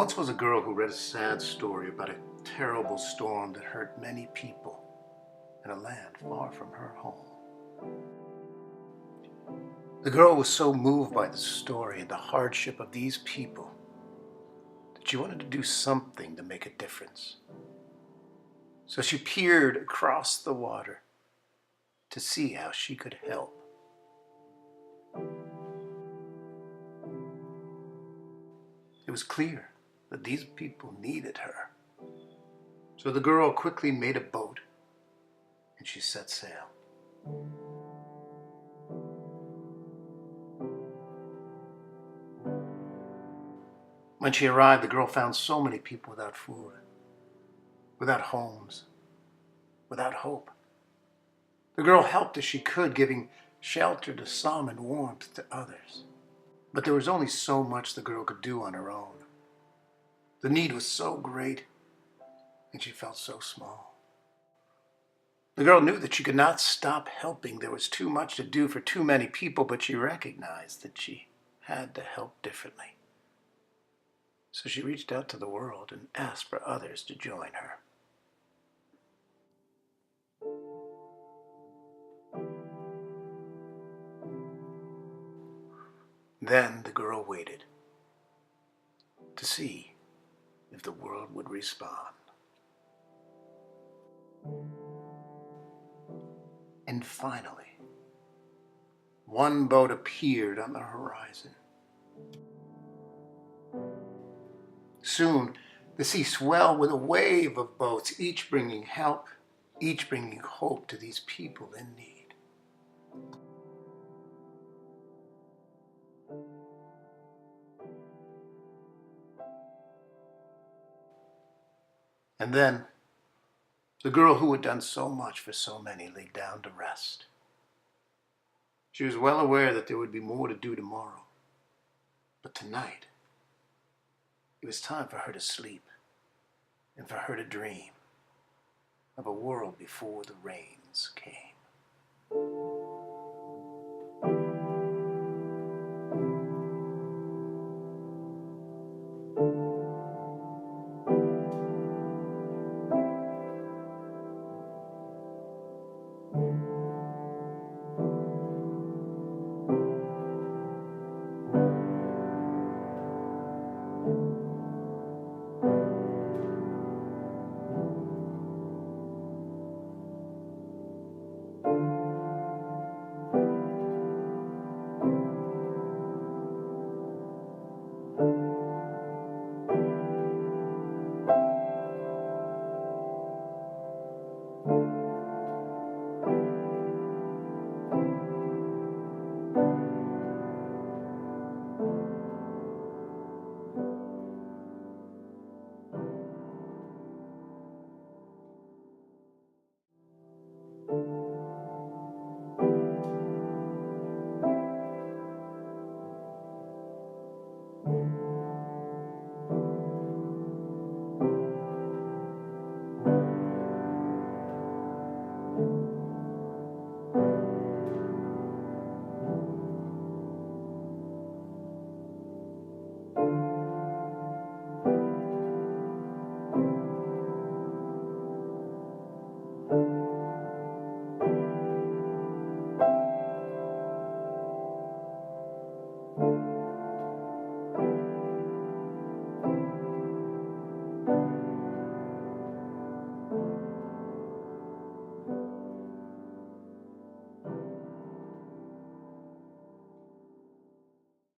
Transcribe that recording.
There once was a girl who read a sad story about a terrible storm that hurt many people in a land far from her home. The girl was so moved by the story and the hardship of these people that she wanted to do something to make a difference. So she peered across the water to see how she could help. It was clear that these people needed her. So the girl quickly made a boat and she set sail. When she arrived, the girl found so many people without food, without homes, without hope. The girl helped as she could, giving shelter to some and warmth to others. But there was only so much the girl could do on her own. The need was so great, and she felt so small. The girl knew that she could not stop helping. There was too much to do for too many people, but she recognized that she had to help differently. So she reached out to the world and asked for others to join her. Then the girl waited to see if the world would respond. And finally, one boat appeared on the horizon. Soon, the sea swelled with a wave of boats, each bringing help, each bringing hope to these people in need. And then, the girl who had done so much for so many lay down to rest. She was well aware that there would be more to do tomorrow. But tonight, it was time for her to sleep and for her to dream of a world before the rain